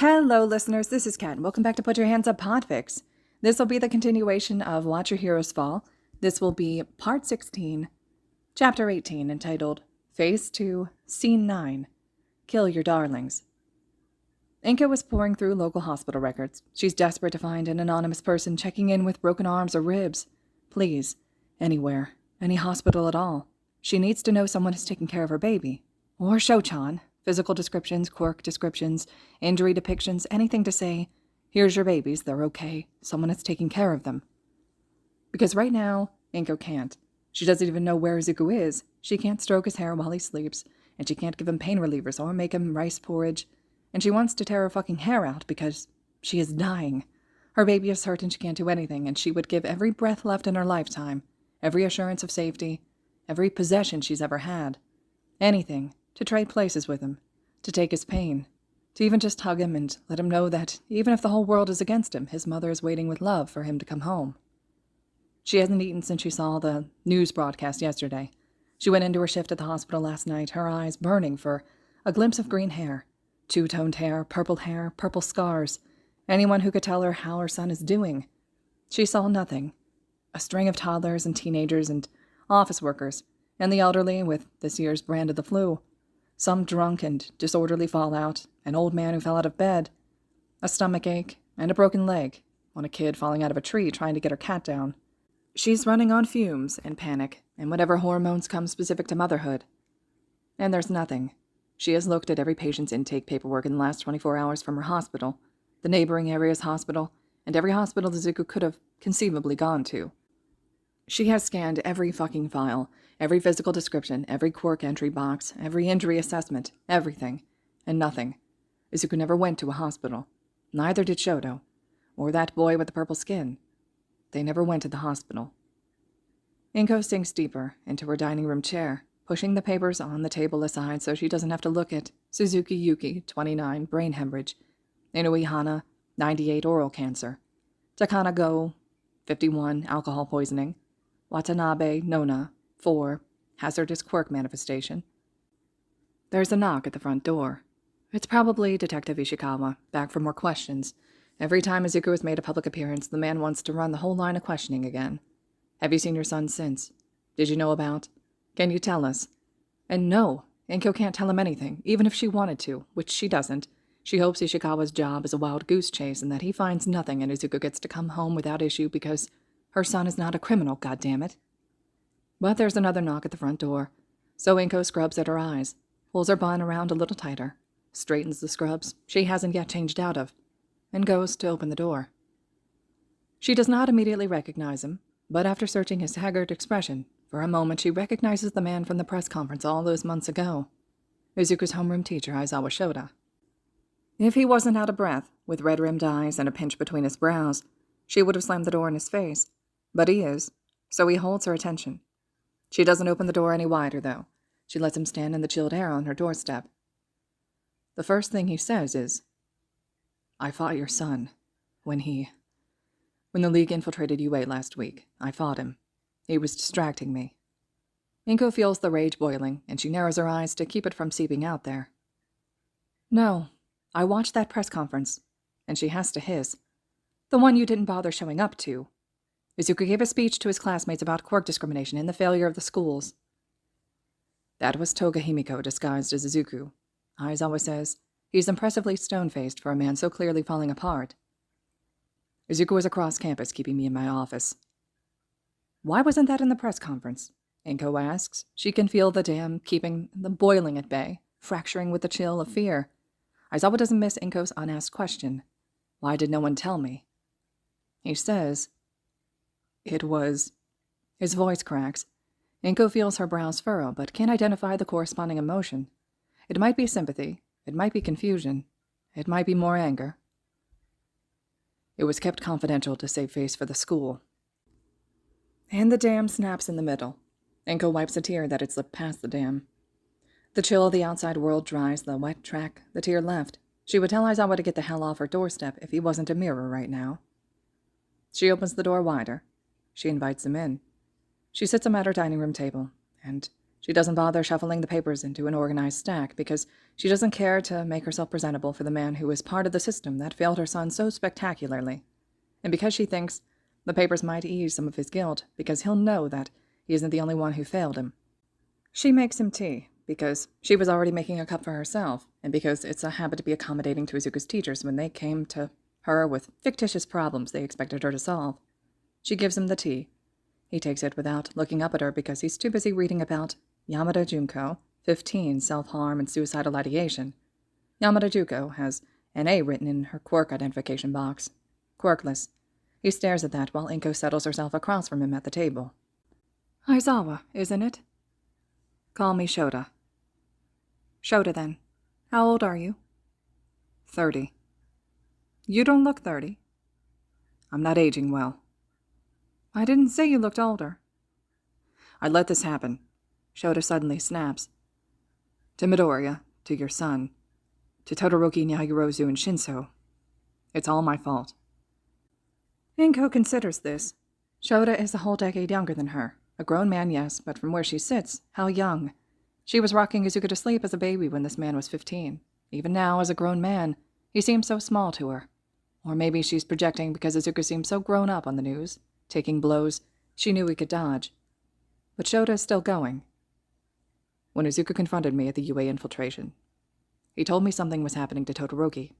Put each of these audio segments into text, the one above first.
Hello, listeners. This is Kat, and welcome back to Put Your Hands Up Podfics. This will be the continuation of Watch Your Heroes Fall. This will be Part 16, Chapter 18, entitled Phase 2, Scene 9, Kill Your Darlings. Inko was pouring through local hospital records. She's desperate to find an anonymous person checking in with broken arms or ribs. Please, anywhere, any hospital at all. She needs to know someone is taking care of her baby. Or Shochan. Physical descriptions, quirk descriptions, injury depictions, anything to say, here's your babies, they're okay, someone is taking care of them. Because right now, Inko can't. She doesn't even know where Izuku is. She can't stroke his hair while he sleeps, and she can't give him pain relievers or make him rice porridge. And she wants to tear her fucking hair out because she is dying. Her baby is certain she can't do anything, and she would give every breath left in her lifetime, every assurance of safety, every possession she's ever had. Anything to trade places with him, to take his pain, to even just hug him and let him know that even if the whole world is against him, his mother is waiting with love for him to come home. She hasn't eaten since she saw the news broadcast yesterday. She went into her shift at the hospital last night, her eyes burning for a glimpse of green hair, two-toned hair, purple scars, anyone who could tell her how her son is doing. She saw nothing. A string of toddlers and teenagers and office workers, and the elderly with this year's brand of the flu. Some drunk and disorderly fallout, an old man who fell out of bed, a stomach ache, and a broken leg, on a kid falling out of a tree trying to get her cat down. She's running on fumes and panic and whatever hormones come specific to motherhood. And there's nothing. She has looked at every patient's intake paperwork in the last 24 hours from her hospital, the neighboring area's hospital, and every hospital Izuku could have conceivably gone to. She has scanned every fucking file, every physical description, every quirk entry box, every injury assessment, everything, and nothing. Izuku never went to a hospital. Neither did Shoto, or that boy with the purple skin. They never went to the hospital. Inko sinks deeper into her dining room chair, pushing the papers on the table aside so she doesn't have to look at Suzuki Yuki, 29, brain hemorrhage, Inui Hana, 98, oral cancer, Takana Go, 51, alcohol poisoning, Watanabe Nona, 4, hazardous quirk manifestation. There's a knock at the front door. It's probably Detective Ishikawa, back for more questions. Every time Izuku has made a public appearance, the man wants to run the whole line of questioning again. Have you seen your son since? Did you know about? Can you tell us? And no, Inko can't tell him anything, even if she wanted to, which she doesn't. She hopes Ishikawa's job is a wild goose chase and that he finds nothing and Izuku gets to come home without issue because her son is not a criminal, goddammit. But there's another knock at the front door, so Inko scrubs at her eyes, pulls her bun around a little tighter, straightens the scrubs she hasn't yet changed out of, and goes to open the door. She does not immediately recognize him, but after searching his haggard expression, for a moment she recognizes the man from the press conference all those months ago, Izuku's homeroom teacher, Aizawa Shota. If he wasn't out of breath, with red-rimmed eyes and a pinch between his brows, she would have slammed the door in his face, but he is, so he holds her attention. She doesn't open the door any wider, though. She lets him stand in the chilled air on her doorstep. The first thing he says is, I fought your son. When the League infiltrated UA last week, I fought him. He was distracting me. Inko feels the rage boiling, and she narrows her eyes to keep it from seeping out there. No, I watched that press conference, and she has to hiss. The one you didn't bother showing up to. Izuku gave a speech to his classmates about quirk discrimination and the failure of the schools. That was Toga Himiko disguised as Izuku. Aizawa says he's impressively stone-faced for a man so clearly falling apart. Izuku was across campus keeping me in my office. Why wasn't that in the press conference? Inko asks. She can feel the dam keeping the boiling at bay, fracturing with the chill of fear. Aizawa doesn't miss Inko's unasked question. Why did no one tell me? He says, it was... His voice cracks. Inko feels her brows furrow, but can't identify the corresponding emotion. It might be sympathy. It might be confusion. It might be more anger. It was kept confidential to save face for the school. And the dam snaps in the middle. Inko wipes a tear that had slipped past the dam. The chill of the outside world dries the wet track the tear left. She would tell Aizawa to get the hell off her doorstep if he wasn't a mirror right now. She opens the door wider. She invites him in. She sits him at her dining room table, and She doesn't bother shuffling the papers into an organized stack because she doesn't care to make herself presentable for the man who is part of the system that failed her son so spectacularly. And because she thinks the papers might ease some of his guilt because he'll know that he isn't the only one who failed him. She makes him tea because she was already making a cup for herself, and because it's a habit to be accommodating to Izuku's teachers when they came to her with fictitious problems they expected her to solve. She gives him the tea. He takes it without looking up at her because he's too busy reading about Yamada Junko, 15, self-harm and suicidal ideation. Yamada Junko has an A written in her quirk identification box. Quirkless. He stares at that while Inko settles herself across from him at the table. Aizawa, isn't it? Call me Shota. Shota, then. How old are you? 30. You don't look 30. I'm not aging well. I didn't say you looked older. I let this happen. Shota suddenly snaps. To Midoriya, to your son, to Todoroki, Yaoyorozu, and Shinsou. It's all my fault. Inko considers this. Shota is a whole decade younger than her. A grown man, yes, but from where she sits, how young. She was rocking Izuku to sleep as a baby when this man was 15. Even now, as a grown man, he seems so small to her. Or maybe she's projecting because Izuku seems so grown up on the news, taking blows she knew he could dodge. But Shota is still going. When Izuku confronted me at the UA infiltration, he told me something was happening to Todoroki.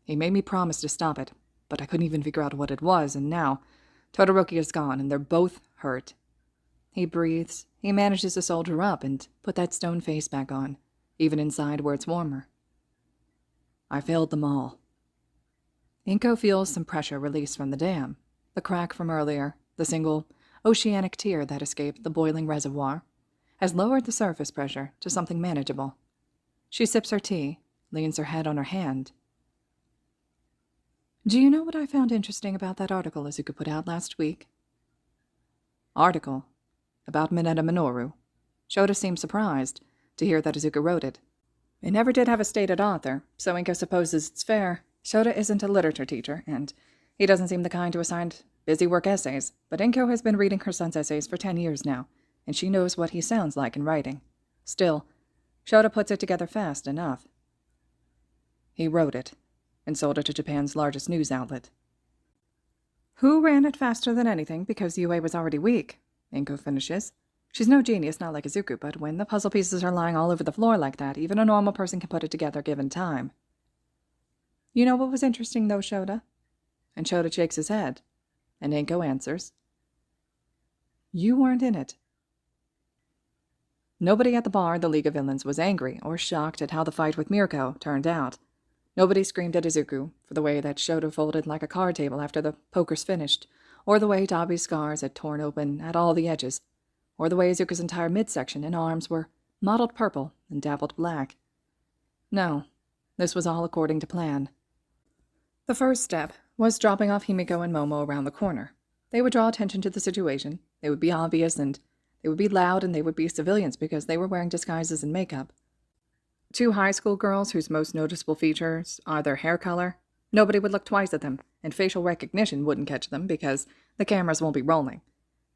He made me promise to stop it, but I couldn't even figure out what it was, and now Todoroki is gone, and they're both hurt. He breathes. He manages to soldier up and put that stone face back on, even inside where it's warmer. I failed them all. Inko feels some pressure released from the dam. The crack from earlier, the single oceanic tear that escaped the boiling reservoir, has lowered the surface pressure to something manageable. She sips her tea, leans her head on her hand. Do you know what I found interesting about that article Izuku put out last week? Article? About Mineta Minoru. Shota seemed surprised to hear that Izuku wrote it. It never did have a stated author, so Inko supposes it's fair. Shota isn't a literature teacher, and he doesn't seem the kind to assign busy work essays, but Inko has been reading her son's essays for 10 years now, and she knows what he sounds like in writing. Still, Shota puts it together fast enough. He wrote it, and sold it to Japan's largest news outlet. Who ran it faster than anything because UA was already weak? Inko finishes. She's no genius, not like Izuku, but when the puzzle pieces are lying all over the floor like that, even a normal person can put it together given time. You know what was interesting, though, Shota? And Shota shakes his head, and Inko answers. You weren't in it. Nobody at the bar, the League of Villains, was angry or shocked at how the fight with Mirko turned out. Nobody screamed at Izuku for the way that Shota folded like a card table after the poker's finished, or the way Dabi's scars had torn open at all the edges, or the way Izuku's entire midsection and arms were mottled purple and dappled black. No, this was all according to plan. The first step was dropping off Himiko and Momo around the corner. They would draw attention to the situation, they would be obvious, and they would be loud, and they would be civilians because they were wearing disguises and makeup. 2 high school girls whose most noticeable features are their hair color. Nobody would look twice at them, and facial recognition wouldn't catch them because the cameras won't be rolling.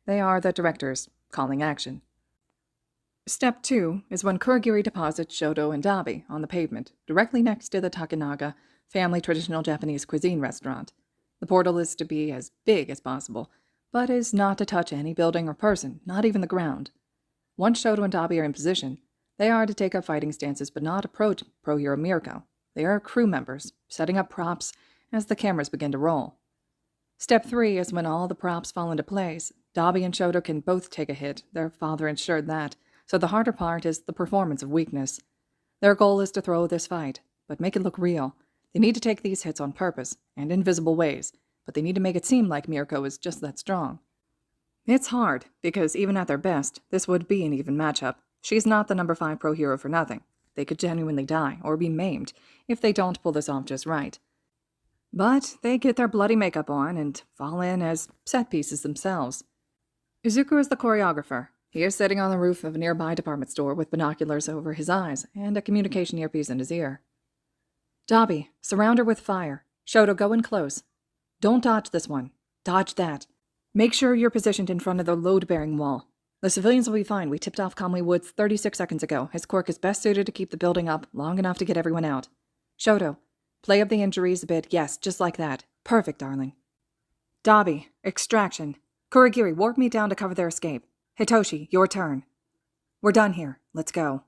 They are the directors calling action. Step 2 is when Kurogiri deposits Shoto and Dabi on the pavement, directly next to the Takanaga family traditional Japanese cuisine restaurant. The portal is to be as big as possible, but is not to touch any building or person, not even the ground. Once Shoto and Dabi are in position, they are to take up fighting stances but not approach pro-hero Mirko. They are crew members, setting up props as the cameras begin to roll. Step 3 is when all the props fall into place. Dabi and Shoto can both take a hit. Their father ensured that, so the harder part is the performance of weakness. Their goal is to throw this fight, but make it look real. They need to take these hits on purpose, and in visible ways, but they need to make it seem like Mirko is just that strong. It's hard, because even at their best, this would be an even matchup. She's not the number 5 pro hero for nothing. They could genuinely die, or be maimed, if they don't pull this off just right. But they get their bloody makeup on and fall in as set pieces themselves. Izuku is the choreographer. He is sitting on the roof of a nearby department store with binoculars over his eyes and a communication earpiece in his ear. Dabi, surround her with fire. Shoto, go in close. Don't dodge this one. Dodge that. Make sure you're positioned in front of the load-bearing wall. The civilians will be fine. We tipped off Comley Woods 36 seconds ago. His quirk is best suited to keep the building up long enough to get everyone out. Shoto, play up the injuries a bit. Yes, just like that. Perfect, darling. Dabi, extraction. Kurogiri, warp me down to cover their escape. Hitoshi, your turn. We're done here. Let's go.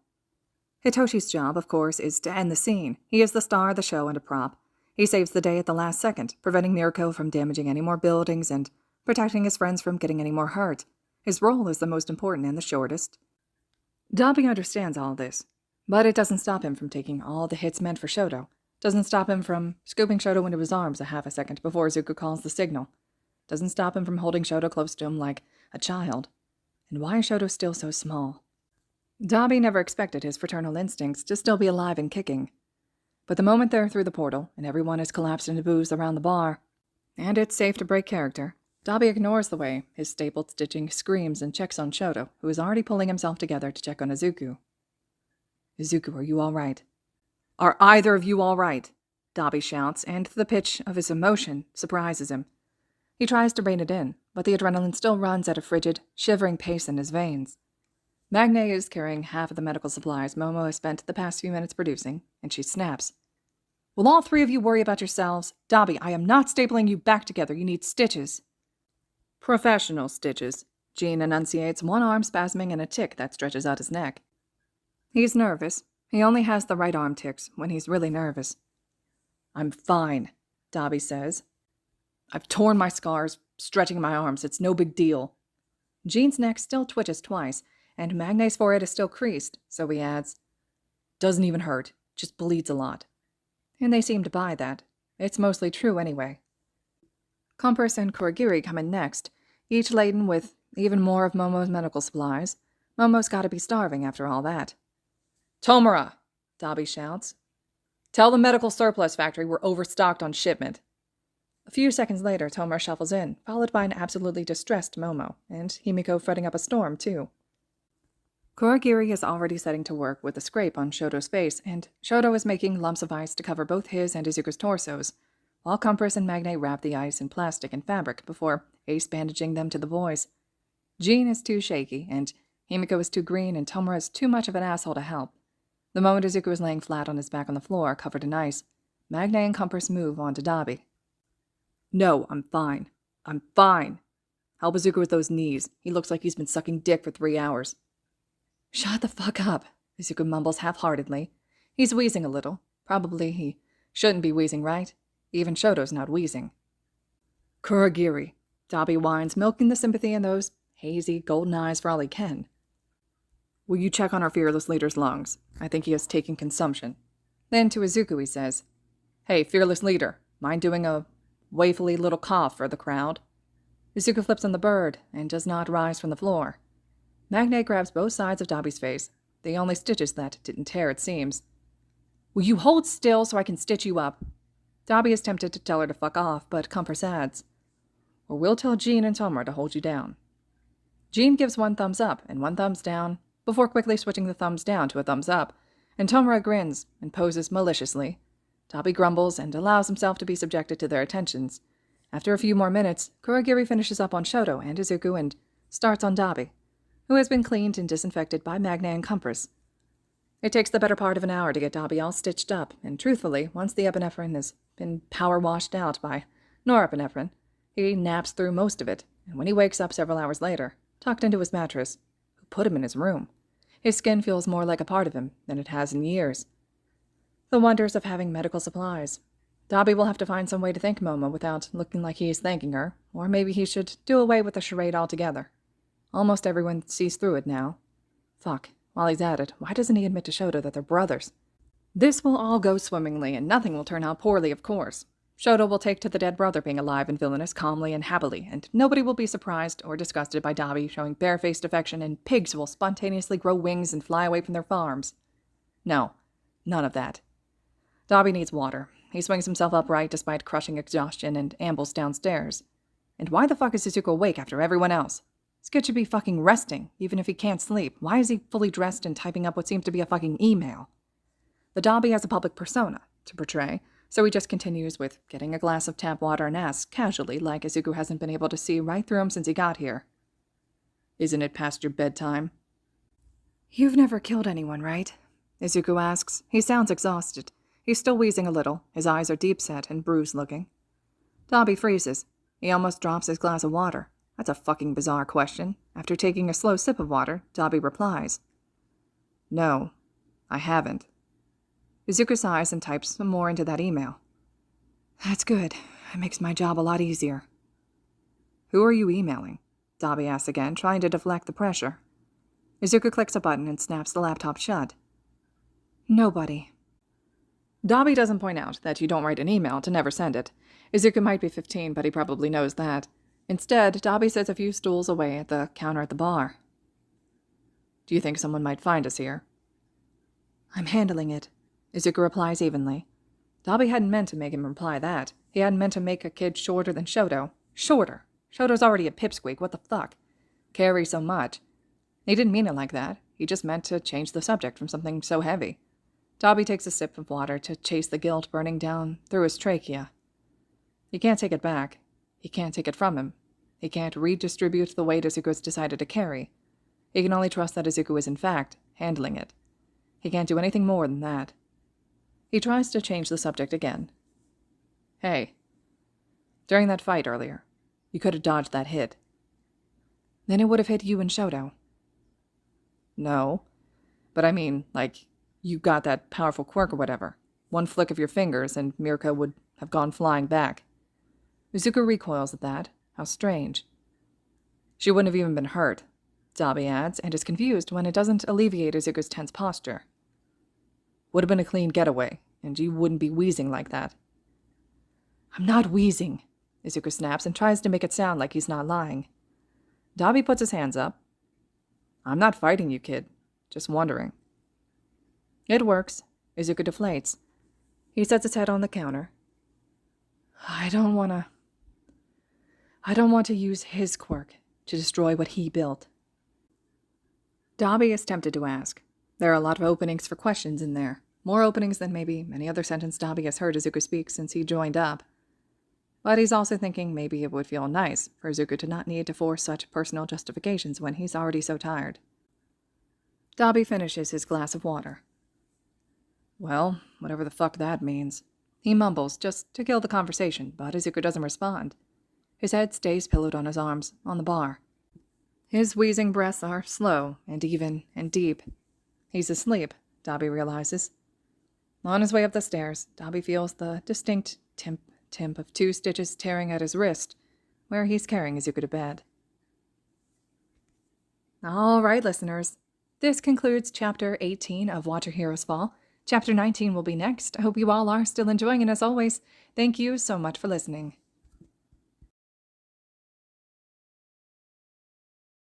Hitoshi's job, of course, is to end the scene. He is the star of the show and a prop. He saves the day at the last second, preventing Mirko from damaging any more buildings and protecting his friends from getting any more hurt. His role is the most important and the shortest. Dabi understands all this, but it doesn't stop him from taking all the hits meant for Shoto. Doesn't stop him from scooping Shoto into his arms a half a second before Izuku calls the signal. Doesn't stop him from holding Shoto close to him like a child. And why is Shoto still so small? Dabi never expected his fraternal instincts to still be alive and kicking. But the moment they're through the portal, and everyone has collapsed into booths around the bar, and it's safe to break character, Dabi ignores the way his stapled stitching screams and checks on Shoto, who is already pulling himself together to check on Izuku. Izuku, are you all right? Are either of you all right? Dabi shouts, and the pitch of his emotion surprises him. He tries to rein it in, but the adrenaline still runs at a frigid, shivering pace in his veins. Magne is carrying half of the medical supplies Momo has spent the past few minutes producing, and she snaps. Will all three of you worry about yourselves? Dabi, I am not stapling you back together. You need stitches. Professional stitches. Jean enunciates, one arm spasming in a tick that stretches out his neck. He's nervous. He only has the right arm ticks when he's really nervous. I'm fine, Dabi says. I've torn my scars, stretching my arms. It's no big deal. Jean's neck still twitches twice, and Magne's forehead is still creased, so he adds, doesn't even hurt, just bleeds a lot. And they seem to buy that. It's mostly true anyway. Compress and Kurogiri come in next, each laden with even more of Momo's medical supplies. Momo's got to be starving after all that. Tomura, Dabi shouts. Tell the medical surplus factory we're overstocked on shipment. A few seconds later, Tomura shuffles in, followed by an absolutely distressed Momo, and Himiko fretting up a storm, too. Kurogiri is already setting to work with a scrape on Shoto's face, and Shoto is making lumps of ice to cover both his and Izuku's torsos, while Compress and Magne wrap the ice in plastic and fabric before ace bandaging them to the boys. Jean is too shaky, and Himiko is too green, and Tomura is too much of an asshole to help. The moment Izuku is laying flat on his back on the floor, covered in ice, Magne and Compress move on to Dabi. No, I'm fine. I'm fine. Help Izuku with those knees. He looks like he's been sucking dick for 3 hours. Shut the fuck up, Izuku mumbles half-heartedly. He's wheezing a little. Probably he shouldn't be wheezing, right? Even Shoto's not wheezing. Kurogiri, Dabi whines, milking the sympathy in those hazy, golden eyes for all he can. Will you check on our fearless leader's lungs? I think he has taken consumption. Then to Izuku he says, Hey, fearless leader, mind doing a waifully little cough for the crowd? Izuku flips on the bird and does not rise from the floor. Magne grabs both sides of Dabi's face, the only stitches that didn't tear, it seems. Will you hold still so I can stitch you up? Dabi is tempted to tell her to fuck off, but Compress adds, Or we'll tell Jean and Tomura to hold you down. Jean gives one thumbs up and one thumbs down, before quickly switching the thumbs down to a thumbs up, and Tomura grins and poses maliciously. Dabi grumbles and allows himself to be subjected to their attentions. After a few more minutes, Kurogiri finishes up on Shoto and Izuku and starts on Dabi, who has been cleaned and disinfected by Magne and Compress. It takes the better part of an hour to get Dabi all stitched up, and truthfully, once the epinephrine has been power-washed out by norepinephrine, he naps through most of it, and when he wakes up several hours later, tucked into his mattress, who put him in his room, his skin feels more like a part of him than it has in years. The wonders of having medical supplies. Dabi will have to find some way to thank Momo without looking like he is thanking her, or maybe he should do away with the charade altogether. Almost everyone sees through it now. Fuck, while he's at it, why doesn't he admit to Shoto that they're brothers? This will all go swimmingly, and nothing will turn out poorly, of course. Shoto will take to the dead brother being alive and villainous calmly and happily, and nobody will be surprised or disgusted by Dabi showing barefaced affection, and pigs will spontaneously grow wings and fly away from their farms. No, none of that. Dabi needs water. He swings himself upright despite crushing exhaustion and ambles downstairs. And why the fuck is Izuku awake after everyone else? This kid should be fucking resting, even if he can't sleep. Why is he fully dressed and typing up what seems to be a fucking email? The Dabi has a public persona to portray, so he just continues with getting a glass of tap water and asks, casually, like Izuku hasn't been able to see right through him since he got here. Isn't it past your bedtime? You've never killed anyone, right? Izuku asks. He sounds exhausted. He's still wheezing a little. His eyes are deep-set and bruised-looking. Dabi freezes. He almost drops his glass of water. That's a fucking bizarre question. After taking a slow sip of water, Dabi replies. No, I haven't. Izuku sighs and types some more into that email. That's good. It makes my job a lot easier. Who are you emailing? Dabi asks again, trying to deflect the pressure. Izuku clicks a button and snaps the laptop shut. Nobody. Dabi doesn't point out that you don't write an email to never send it. Izuku might be 15, but he probably knows that. Instead, Dabi sits a few stools away at the counter at the bar. Do you think someone might find us here? I'm handling it, Izuku replies evenly. Dabi hadn't meant to make him reply that. He hadn't meant to make a kid shorter than Shoto. Shorter! Shoto's already a pipsqueak, what the fuck? Carry so much. He didn't mean it like that. He just meant to change the subject from something so heavy. Dabi takes a sip of water to chase the guilt burning down through his trachea. He can't take it back. He can't take it from him. He can't redistribute the weight Izuku's decided to carry. He can only trust that Izuku is, in fact, handling it. He can't do anything more than that. He tries to change the subject again. Hey, during that fight earlier, you could have dodged that hit. Then it would have hit you and Shoto. No, but I mean, like, you got that powerful quirk or whatever. One flick of your fingers and Mirka would have gone flying back. Izuku recoils at that. How strange. She wouldn't have even been hurt, Dabi adds, and is confused when it doesn't alleviate Izuku's tense posture. Would have been a clean getaway, and you wouldn't be wheezing like that. I'm not wheezing, Izuku snaps and tries to make it sound like he's not lying. Dabi puts his hands up. I'm not fighting you, kid. Just wondering. It works. Izuku deflates. He sets his head on the counter. I don't want to use his quirk to destroy what he built. Dabi is tempted to ask. There are a lot of openings for questions in there. More openings than maybe any other sentence Dabi has heard Izuku speak since he joined up. But he's also thinking maybe it would feel nice for Izuku to not need to force such personal justifications when he's already so tired. Dabi finishes his glass of water. Well, whatever the fuck that means. He mumbles, just to kill the conversation, but Izuku doesn't respond. His head stays pillowed on his arms, on the bar. His wheezing breaths are slow and even and deep. He's asleep, Dabi realizes. On his way up the stairs, Dabi feels the distinct timp of 2 stitches tearing at his wrist, where he's carrying Izuku to bed. All right, listeners. This concludes Chapter 18 of Watch Your Heroes Fall. Chapter 19 will be next. I hope you all are still enjoying, and as always, thank you so much for listening.